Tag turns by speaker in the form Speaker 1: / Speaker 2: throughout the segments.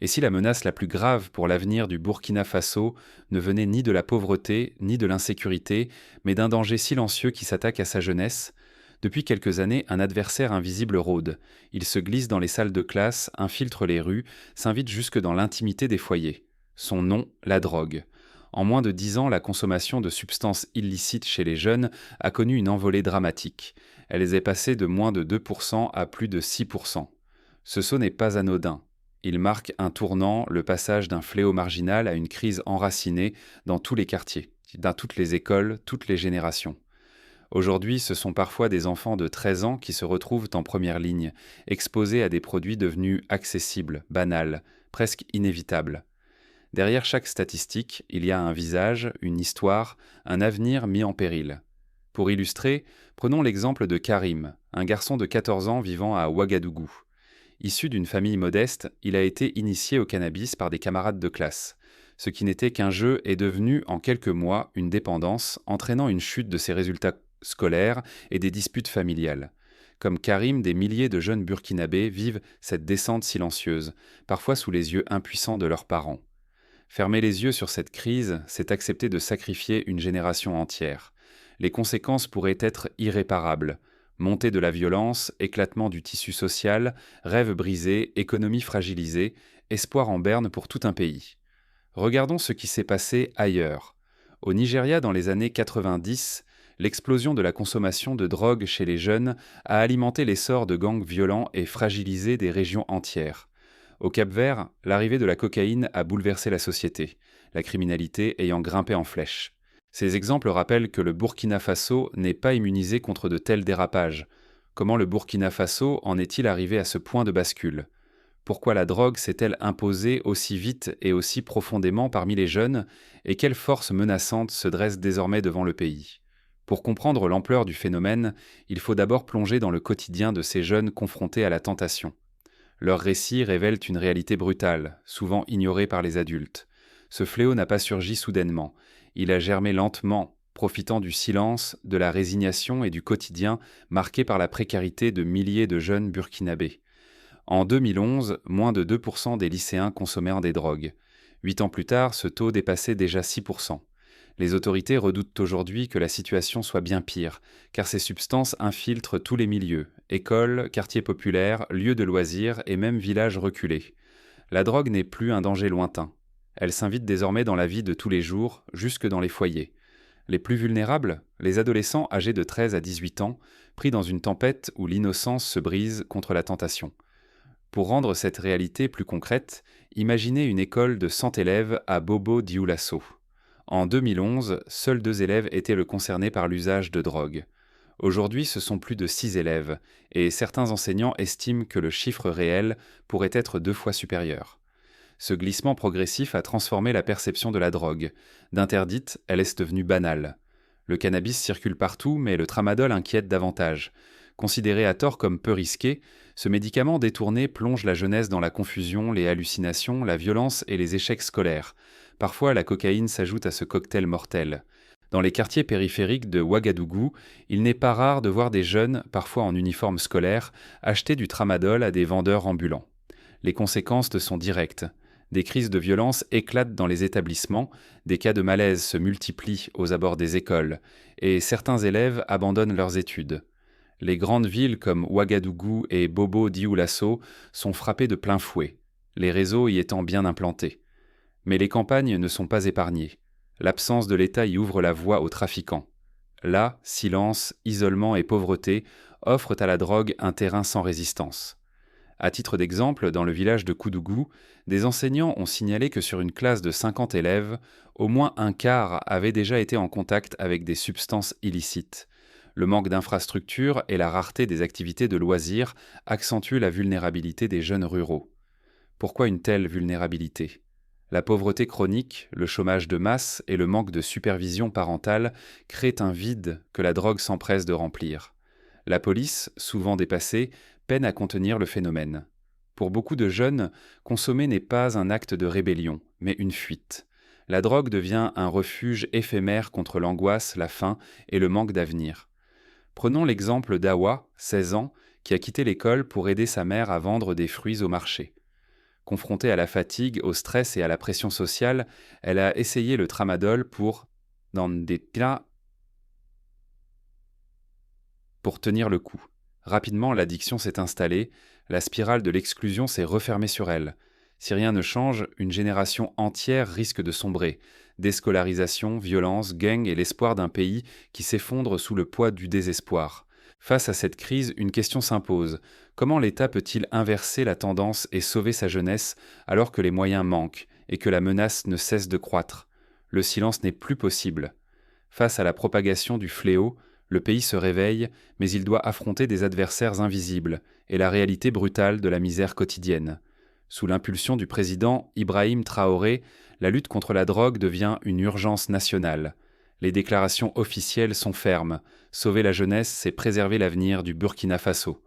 Speaker 1: Et si la menace la plus grave pour l'avenir du Burkina Faso ne venait ni de la pauvreté, ni de l'insécurité, mais d'un danger silencieux qui s'attaque à sa jeunesse? Depuis quelques années, un adversaire invisible rôde. Il se glisse dans les salles de classe, infiltre les rues, s'invite jusque dans l'intimité des foyers. Son nom, la drogue. En moins de 10 ans, la consommation de substances illicites chez les jeunes a connu une envolée dramatique. Elle est passée de moins de 2% à plus de 6%. Ce saut n'est pas anodin. Il marque un tournant, le passage d'un fléau marginal à une crise enracinée dans tous les quartiers, dans toutes les écoles, toutes les générations. Aujourd'hui, ce sont parfois des enfants de 13 ans qui se retrouvent en première ligne, exposés à des produits devenus accessibles, banals, presque inévitables. Derrière chaque statistique, il y a un visage, une histoire, un avenir mis en péril. Pour illustrer, prenons l'exemple de Karim, un garçon de 14 ans vivant à Ouagadougou. Issu d'une famille modeste, il a été initié au cannabis par des camarades de classe. Ce qui n'était qu'un jeu est devenu, en quelques mois, une dépendance, entraînant une chute de ses résultats scolaires et des disputes familiales. Comme Karim, des milliers de jeunes burkinabés vivent cette descente silencieuse, parfois sous les yeux impuissants de leurs parents. Fermer les yeux sur cette crise, c'est accepter de sacrifier une génération entière. Les conséquences pourraient être irréparables. Montée de la violence, éclatement du tissu social, rêves brisés, économie fragilisée, espoir en berne pour tout un pays. Regardons ce qui s'est passé ailleurs. Au Nigeria, dans les années 90, l'explosion de la consommation de drogue chez les jeunes a alimenté l'essor de gangs violents et fragilisé des régions entières. Au Cap-Vert, l'arrivée de la cocaïne a bouleversé la société, la criminalité ayant grimpé en flèche. Ces exemples rappellent que le Burkina Faso n'est pas immunisé contre de tels dérapages. Comment le Burkina Faso en est-il arrivé à ce point de bascule? Pourquoi la drogue s'est-elle imposée aussi vite et aussi profondément parmi les jeunes, et quelle force menaçante se dresse désormais devant le pays? Pour comprendre l'ampleur du phénomène, il faut d'abord plonger dans le quotidien de ces jeunes confrontés à la tentation. Leurs récits révèlent une réalité brutale, souvent ignorée par les adultes. Ce fléau n'a pas surgi soudainement. Il a germé lentement, profitant du silence, de la résignation et du quotidien marqué par la précarité de milliers de jeunes burkinabés. En 2011, moins de 2% des lycéens consommaient des drogues. 8 ans plus tard, ce taux dépassait déjà 6%. Les autorités redoutent aujourd'hui que la situation soit bien pire, car ces substances infiltrent tous les milieux, écoles, quartiers populaires, lieux de loisirs et même villages reculés. La drogue n'est plus un danger lointain. Elle s'invite désormais dans la vie de tous les jours, jusque dans les foyers. Les plus vulnérables, les adolescents âgés de 13 à 18 ans, pris dans une tempête où l'innocence se brise contre la tentation. Pour rendre cette réalité plus concrète, imaginez une école de 100 élèves à Bobo-Dioulasso. En 2011, seuls 2 élèves étaient concernés par l'usage de drogue. Aujourd'hui, ce sont plus de 6 élèves, et certains enseignants estiment que le chiffre réel pourrait être 2 fois supérieur. Ce glissement progressif a transformé la perception de la drogue. D'interdite, elle est devenue banale. Le cannabis circule partout, mais le tramadol inquiète davantage. Considéré à tort comme peu risqué, ce médicament détourné plonge la jeunesse dans la confusion, les hallucinations, la violence et les échecs scolaires. Parfois, la cocaïne s'ajoute à ce cocktail mortel. Dans les quartiers périphériques de Ouagadougou, il n'est pas rare de voir des jeunes, parfois en uniforme scolaire, acheter du tramadol à des vendeurs ambulants. Les conséquences sont directes. Des crises de violence éclatent dans les établissements, des cas de malaise se multiplient aux abords des écoles, et certains élèves abandonnent leurs études. Les grandes villes comme Ouagadougou et Bobo-Dioulasso sont frappées de plein fouet, les réseaux y étant bien implantés. Mais les campagnes ne sont pas épargnées. L'absence de l'État y ouvre la voie aux trafiquants. Là, silence, isolement et pauvreté offrent à la drogue un terrain sans résistance. À titre d'exemple, dans le village de Koudougou, des enseignants ont signalé que sur une classe de 50 élèves, au moins un quart avait déjà été en contact avec des substances illicites. Le manque d'infrastructures et la rareté des activités de loisirs accentuent la vulnérabilité des jeunes ruraux. Pourquoi une telle vulnérabilité ? La pauvreté chronique, le chômage de masse et le manque de supervision parentale créent un vide que la drogue s'empresse de remplir. La police, souvent dépassée, peine à contenir le phénomène. Pour beaucoup de jeunes, consommer n'est pas un acte de rébellion, mais une fuite. La drogue devient un refuge éphémère contre l'angoisse, la faim et le manque d'avenir. Prenons l'exemple d'Awa, 16 ans, qui a quitté l'école pour aider sa mère à vendre des fruits au marché. Confrontée à la fatigue, au stress et à la pression sociale, elle a essayé le tramadol pour tenir le coup. Rapidement, l'addiction s'est installée, la spirale de l'exclusion s'est refermée sur elle. Si rien ne change, une génération entière risque de sombrer. Déscolarisation, violence, gangs et l'espoir d'un pays qui s'effondre sous le poids du désespoir. Face à cette crise, une question s'impose. Comment l'État peut-il inverser la tendance et sauver sa jeunesse alors que les moyens manquent et que la menace ne cesse de croître? Le silence n'est plus possible. Face à la propagation du fléau, le pays se réveille, mais il doit affronter des adversaires invisibles et la réalité brutale de la misère quotidienne. Sous l'impulsion du président Ibrahim Traoré, la lutte contre la drogue devient une urgence nationale. Les déclarations officielles sont fermes. Sauver la jeunesse, c'est préserver l'avenir du Burkina Faso.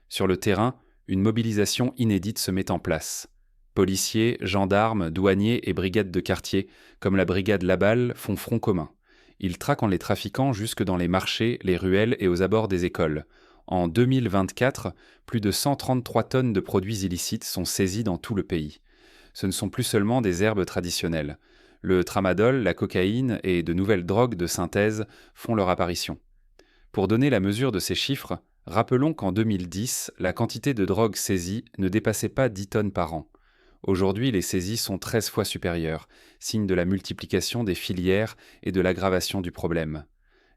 Speaker 1: Sur le terrain, une mobilisation inédite se met en place. Policiers, gendarmes, douaniers et brigades de quartier, comme la brigade Laballe, font front commun. Ils traquent les trafiquants jusque dans les marchés, les ruelles et aux abords des écoles. En 2024, plus de 133 tonnes de produits illicites sont saisies dans tout le pays. Ce ne sont plus seulement des herbes traditionnelles. Le tramadol, la cocaïne et de nouvelles drogues de synthèse font leur apparition. Pour donner la mesure de ces chiffres, rappelons qu'en 2010, la quantité de drogue saisie ne dépassait pas 10 tonnes par an. Aujourd'hui, les saisies sont 13 fois supérieures, signe de la multiplication des filières et de l'aggravation du problème.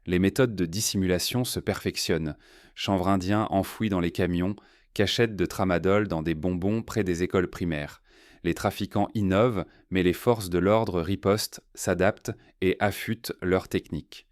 Speaker 1: Les méthodes de dissimulation se perfectionnent. Chanvre indien enfoui dans les camions, cachettes de tramadol dans des bonbons près des écoles primaires. Les trafiquants innovent, mais les forces de l'ordre ripostent, s'adaptent et affûtent leurs techniques.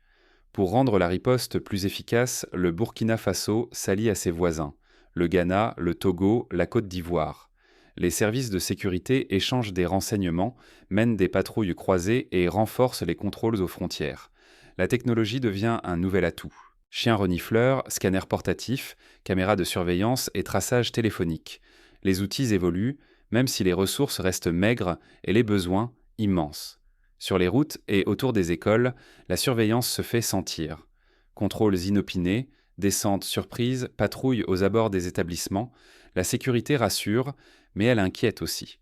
Speaker 1: Pour rendre la riposte plus efficace, le Burkina Faso s'allie à ses voisins, le Ghana, le Togo, la Côte d'Ivoire. Les services de sécurité échangent des renseignements, mènent des patrouilles croisées et renforcent les contrôles aux frontières. La technologie devient un nouvel atout. Chiens renifleurs, scanners portatifs, caméras de surveillance et traçage téléphonique. Les outils évoluent, même si les ressources restent maigres et les besoins immenses. Sur les routes et autour des écoles, la surveillance se fait sentir. Contrôles inopinés, descentes surprises, patrouilles aux abords des établissements, la sécurité rassure, mais elle inquiète aussi.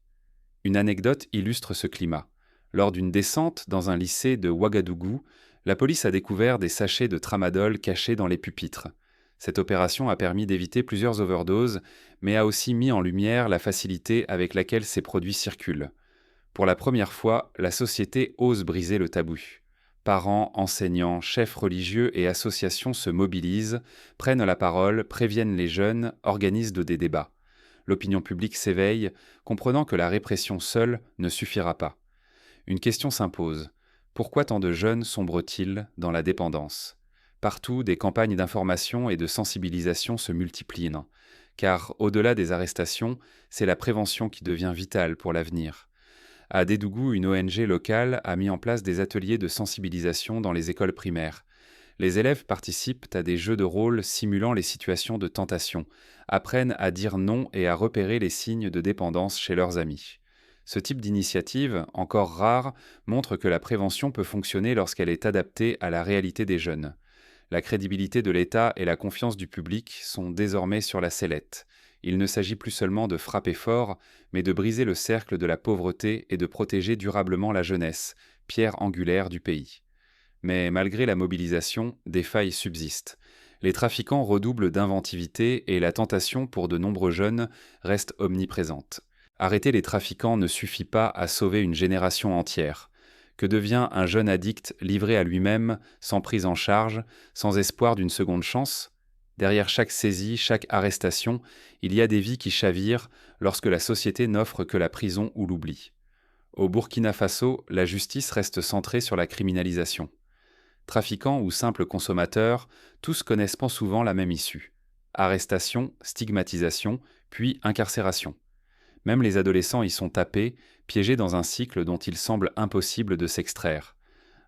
Speaker 1: Une anecdote illustre ce climat. Lors d'une descente dans un lycée de Ouagadougou, la police a découvert des sachets de tramadol cachés dans les pupitres. Cette opération a permis d'éviter plusieurs overdoses, mais a aussi mis en lumière la facilité avec laquelle ces produits circulent. Pour la première fois, la société ose briser le tabou. Parents, enseignants, chefs religieux et associations se mobilisent, prennent la parole, préviennent les jeunes, organisent des débats. L'opinion publique s'éveille, comprenant que la répression seule ne suffira pas. Une question s'impose. Pourquoi tant de jeunes sombrent-ils dans la dépendance? Partout, des campagnes d'information et de sensibilisation se multiplient, car au-delà des arrestations, c'est la prévention qui devient vitale pour l'avenir. À Dédougou, une ONG locale a mis en place des ateliers de sensibilisation dans les écoles primaires. Les élèves participent à des jeux de rôle simulant les situations de tentation, apprennent à dire non et à repérer les signes de dépendance chez leurs amis. Ce type d'initiative, encore rare, montre que la prévention peut fonctionner lorsqu'elle est adaptée à la réalité des jeunes. La crédibilité de l'État et la confiance du public sont désormais sur la sellette. Il ne s'agit plus seulement de frapper fort, mais de briser le cercle de la pauvreté et de protéger durablement la jeunesse, pierre angulaire du pays. Mais malgré la mobilisation, des failles subsistent. Les trafiquants redoublent d'inventivité et la tentation pour de nombreux jeunes reste omniprésente. Arrêter les trafiquants ne suffit pas à sauver une génération entière. Que devient un jeune addict livré à lui-même, sans prise en charge, sans espoir d'une seconde chance? Derrière chaque saisie, chaque arrestation, il y a des vies qui chavirent lorsque la société n'offre que la prison ou l'oubli. Au Burkina Faso, la justice reste centrée sur la criminalisation. Trafiquants ou simples consommateurs, tous connaissent pas souvent la même issue. Arrestation, stigmatisation, puis incarcération. Même les adolescents y sont tapés, piégés dans un cycle dont il semble impossible de s'extraire.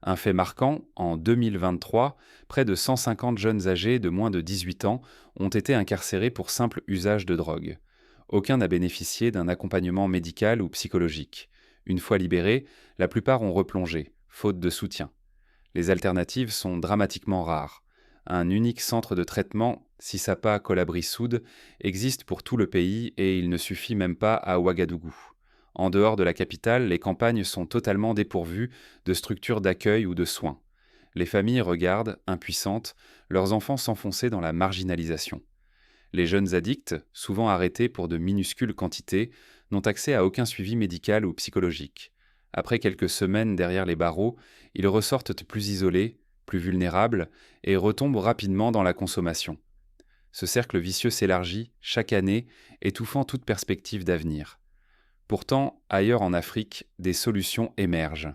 Speaker 1: Un fait marquant, en 2023, près de 150 jeunes âgés de moins de 18 ans ont été incarcérés pour simple usage de drogue. Aucun n'a bénéficié d'un accompagnement médical ou psychologique. Une fois libérés, la plupart ont replongé, faute de soutien. Les alternatives sont dramatiquement rares. Un unique centre de traitement, Sissapa Colabri Soud, existe pour tout le pays et il ne suffit même pas à Ouagadougou. En dehors de la capitale, les campagnes sont totalement dépourvues de structures d'accueil ou de soins. Les familles regardent, impuissantes, leurs enfants s'enfoncer dans la marginalisation. Les jeunes addicts, souvent arrêtés pour de minuscules quantités, n'ont accès à aucun suivi médical ou psychologique. Après quelques semaines derrière les barreaux, ils ressortent plus isolés, plus vulnérables, et retombent rapidement dans la consommation. Ce cercle vicieux s'élargit chaque année, étouffant toute perspective d'avenir. Pourtant, ailleurs en Afrique, des solutions émergent.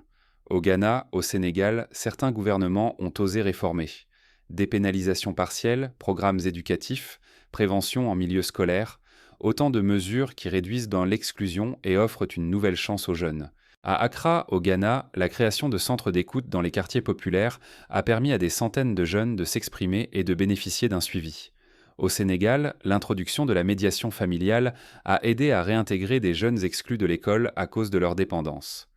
Speaker 1: Au Ghana, au Sénégal, certains gouvernements ont osé réformer. Dépénalisation partielle, programmes éducatifs, prévention en milieu scolaire, autant de mesures qui réduisent dans l'exclusion et offrent une nouvelle chance aux jeunes. À Accra, au Ghana, la création de centres d'écoute dans les quartiers populaires a permis à des centaines de jeunes de s'exprimer et de bénéficier d'un suivi. Au Sénégal, l'introduction de la médiation familiale a aidé à réintégrer des jeunes exclus de l'école à cause de leur dépendance.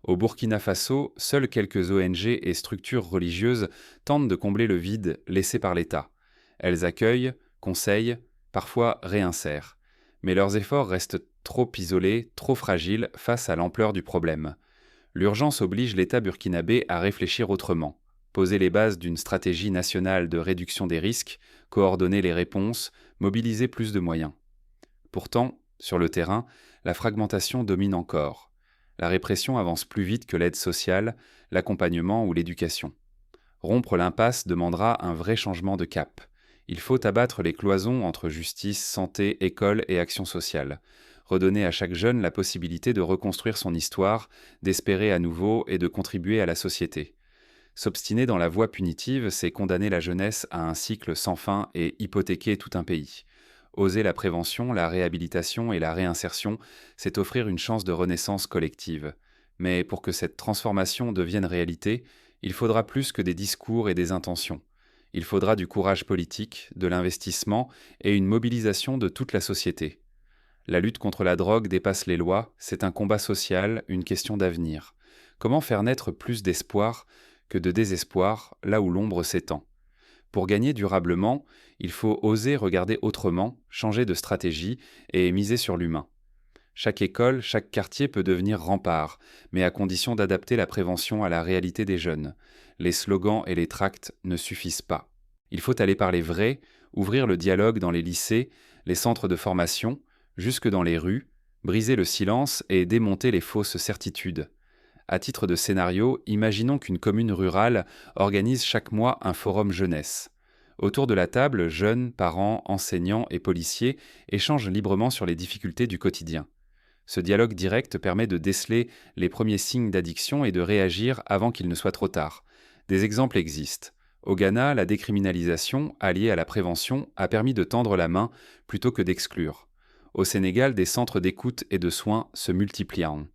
Speaker 1: Au Burkina Faso, seules quelques ONG et structures religieuses tentent de combler le vide laissé par l'État. Elles accueillent, conseillent, parfois réinsèrent. Mais leurs efforts restent trop isolés, trop fragiles face à l'ampleur du problème. L'urgence oblige l'État burkinabé à réfléchir autrement, poser les bases d'une stratégie nationale de réduction des risques, coordonner les réponses, mobiliser plus de moyens. Pourtant, sur le terrain, la fragmentation domine encore. La répression avance plus vite que l'aide sociale, l'accompagnement ou l'éducation. Rompre l'impasse demandera un vrai changement de cap. Il faut abattre les cloisons entre justice, santé, école et action sociale. Redonner à chaque jeune la possibilité de reconstruire son histoire, d'espérer à nouveau et de contribuer à la société. S'obstiner dans la voie punitive, c'est condamner la jeunesse à un cycle sans fin et hypothéquer tout un pays. Oser la prévention, la réhabilitation et la réinsertion, c'est offrir une chance de renaissance collective. Mais pour que cette transformation devienne réalité, il faudra plus que des discours et des intentions. Il faudra du courage politique, de l'investissement et une mobilisation de toute la société. La lutte contre la drogue dépasse les lois, c'est un combat social, une question d'avenir. Comment faire naître plus d'espoir que de désespoir là où l'ombre s'étend? Pour gagner durablement, il faut oser regarder autrement, changer de stratégie et miser sur l'humain. Chaque école, chaque quartier peut devenir rempart, mais à condition d'adapter la prévention à la réalité des jeunes. Les slogans et les tracts ne suffisent pas. Il faut aller par les vrais, ouvrir le dialogue dans les lycées, les centres de formation, jusque dans les rues, briser le silence et démonter les fausses certitudes. À titre de scénario, imaginons qu'une commune rurale organise chaque mois un forum jeunesse. Autour de la table, jeunes, parents, enseignants et policiers échangent librement sur les difficultés du quotidien. Ce dialogue direct permet de déceler les premiers signes d'addiction et de réagir avant qu'il ne soit trop tard. Des exemples existent. Au Ghana, la décriminalisation, alliée à la prévention, a permis de tendre la main plutôt que d'exclure. Au Sénégal, des centres d'écoute et de soins se multiplient.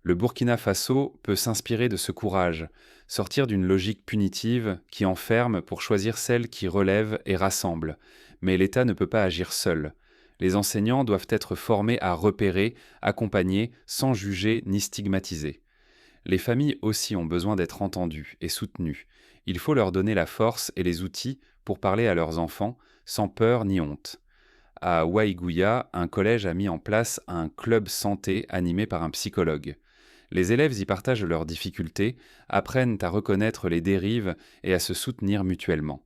Speaker 1: Le Burkina Faso peut s'inspirer de ce courage, sortir d'une logique punitive qui enferme pour choisir celle qui relève et rassemble. Mais l'État ne peut pas agir seul. Les enseignants doivent être formés à repérer, accompagner, sans juger ni stigmatiser. Les familles aussi ont besoin d'être entendues et soutenues. Il faut leur donner la force et les outils pour parler à leurs enfants, sans peur ni honte. À Waïgouya, un collège a mis en place un club santé animé par un psychologue. Les élèves y partagent leurs difficultés, apprennent à reconnaître les dérives et à se soutenir mutuellement.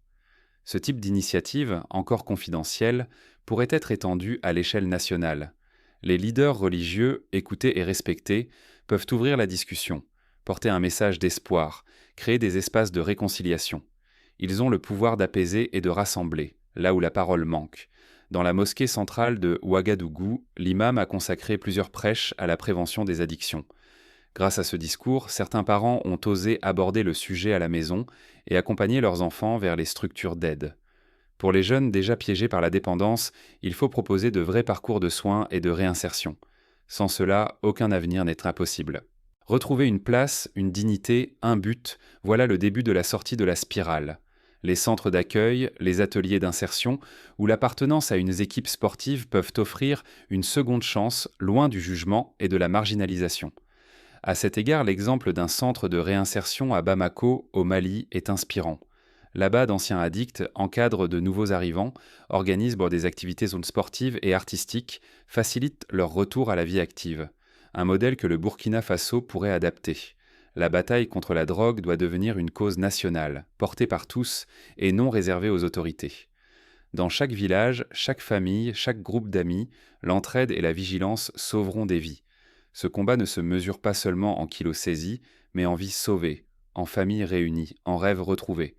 Speaker 1: Ce type d'initiative, encore confidentielle, pourrait être étendu à l'échelle nationale. Les leaders religieux, écoutés et respectés, peuvent ouvrir la discussion, porter un message d'espoir, créer des espaces de réconciliation. Ils ont le pouvoir d'apaiser et de rassembler, là où la parole manque. Dans la mosquée centrale de Ouagadougou, l'imam a consacré plusieurs prêches à la prévention des addictions. Grâce à ce discours, certains parents ont osé aborder le sujet à la maison et accompagner leurs enfants vers les structures d'aide. Pour les jeunes déjà piégés par la dépendance, il faut proposer de vrais parcours de soins et de réinsertion. Sans cela, aucun avenir n'est impossible. Retrouver une place, une dignité, un but, voilà le début de la sortie de la spirale. Les centres d'accueil, les ateliers d'insertion ou l'appartenance à une équipe sportive peuvent offrir une seconde chance loin du jugement et de la marginalisation. À cet égard, l'exemple d'un centre de réinsertion à Bamako, au Mali, est inspirant. Là-bas, d'anciens addicts encadrent de nouveaux arrivants, organisent des activités zones sportives et artistiques, facilitent leur retour à la vie active. Un modèle que le Burkina Faso pourrait adapter. La bataille contre la drogue doit devenir une cause nationale, portée par tous et non réservée aux autorités. Dans chaque village, chaque famille, chaque groupe d'amis, l'entraide et la vigilance sauveront des vies. Ce combat ne se mesure pas seulement en kilos saisis, mais en vies sauvées, en familles réunies, en rêves retrouvés.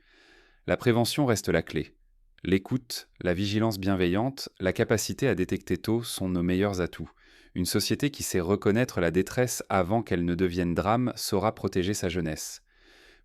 Speaker 1: La prévention reste la clé. L'écoute, la vigilance bienveillante, la capacité à détecter tôt sont nos meilleurs atouts. Une société qui sait reconnaître la détresse avant qu'elle ne devienne drame saura protéger sa jeunesse.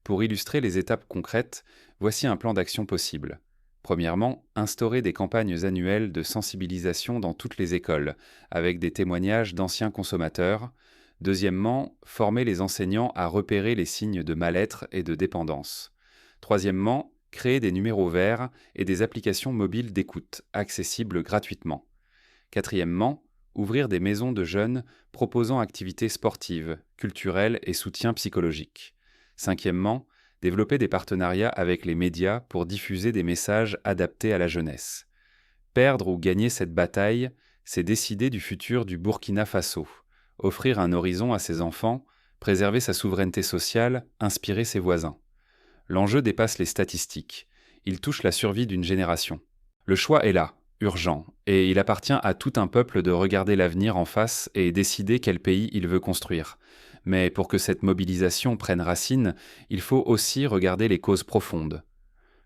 Speaker 1: Pour illustrer les étapes concrètes, voici un plan d'action possible. Premièrement, instaurer des campagnes annuelles de sensibilisation dans toutes les écoles, avec des témoignages d'anciens consommateurs. Deuxièmement, former les enseignants à repérer les signes de mal-être et de dépendance. Troisièmement, créer des numéros verts et des applications mobiles d'écoute, accessibles gratuitement. Quatrièmement, ouvrir des maisons de jeunes proposant activités sportives, culturelles et soutien psychologique. Cinquièmement, développer des partenariats avec les médias pour diffuser des messages adaptés à la jeunesse. Perdre ou gagner cette bataille, c'est décider du futur du Burkina Faso, offrir un horizon à ses enfants, préserver sa souveraineté sociale, inspirer ses voisins. L'enjeu dépasse les statistiques. Il touche la survie d'une génération. Le choix est là, urgent, et il appartient à tout un peuple de regarder l'avenir en face et décider quel pays il veut construire. Mais pour que cette mobilisation prenne racine, il faut aussi regarder les causes profondes.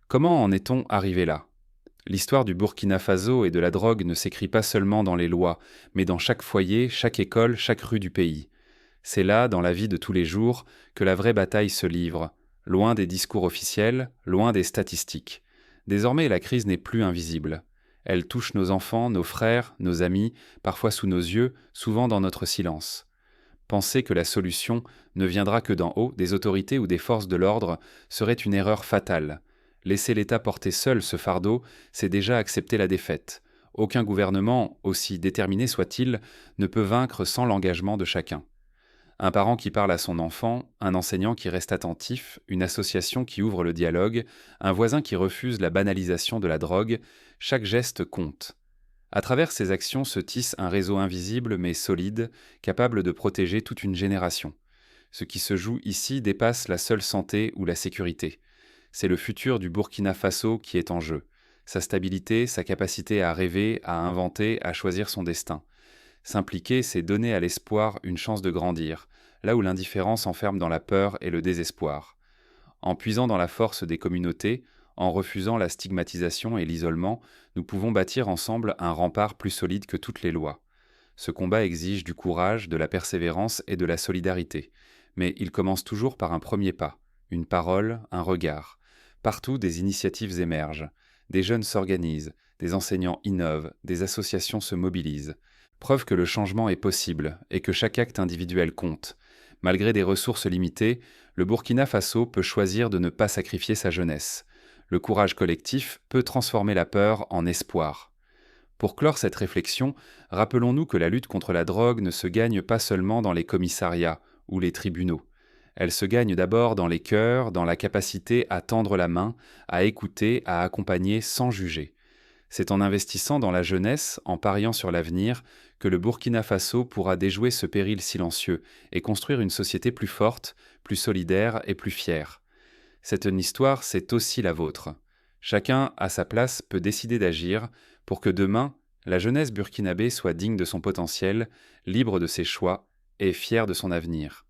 Speaker 1: Comment en est-on arrivé là ? L'histoire du Burkina Faso et de la drogue ne s'écrit pas seulement dans les lois, mais dans chaque foyer, chaque école, chaque rue du pays. C'est là, dans la vie de tous les jours, que la vraie bataille se livre, loin des discours officiels, loin des statistiques. Désormais, la crise n'est plus invisible. Elle touche nos enfants, nos frères, nos amis, parfois sous nos yeux, souvent dans notre silence. Penser que la solution ne viendra que d'en haut, des autorités ou des forces de l'ordre, serait une erreur fatale. Laisser l'État porter seul ce fardeau, c'est déjà accepter la défaite. Aucun gouvernement, aussi déterminé soit-il, ne peut vaincre sans l'engagement de chacun. Un parent qui parle à son enfant, un enseignant qui reste attentif, une association qui ouvre le dialogue, un voisin qui refuse la banalisation de la drogue, chaque geste compte. À travers ces actions se tisse un réseau invisible mais solide, capable de protéger toute une génération. Ce qui se joue ici dépasse la seule santé ou la sécurité. C'est le futur du Burkina Faso qui est en jeu. Sa stabilité, sa capacité à rêver, à inventer, à choisir son destin. S'impliquer, c'est donner à l'espoir une chance de grandir, là où l'indifférence enferme dans la peur et le désespoir. En puisant dans la force des communautés, en refusant la stigmatisation et l'isolement, nous pouvons bâtir ensemble un rempart plus solide que toutes les lois. Ce combat exige du courage, de la persévérance et de la solidarité. Mais il commence toujours par un premier pas, une parole, un regard. Partout, des initiatives émergent. Des jeunes s'organisent, des enseignants innovent, des associations se mobilisent. Preuve que le changement est possible et que chaque acte individuel compte. Malgré des ressources limitées, le Burkina Faso peut choisir de ne pas sacrifier sa jeunesse. Le courage collectif peut transformer la peur en espoir. Pour clore cette réflexion, rappelons-nous que la lutte contre la drogue ne se gagne pas seulement dans les commissariats ou les tribunaux. Elle se gagne d'abord dans les cœurs, dans la capacité à tendre la main, à écouter, à accompagner sans juger. C'est en investissant dans la jeunesse, en pariant sur l'avenir, que le Burkina Faso pourra déjouer ce péril silencieux et construire une société plus forte, plus solidaire et plus fière. Cette histoire, c'est aussi la vôtre. Chacun, à sa place, peut décider d'agir pour que demain, la jeunesse burkinabé soit digne de son potentiel, libre de ses choix et fière de son avenir.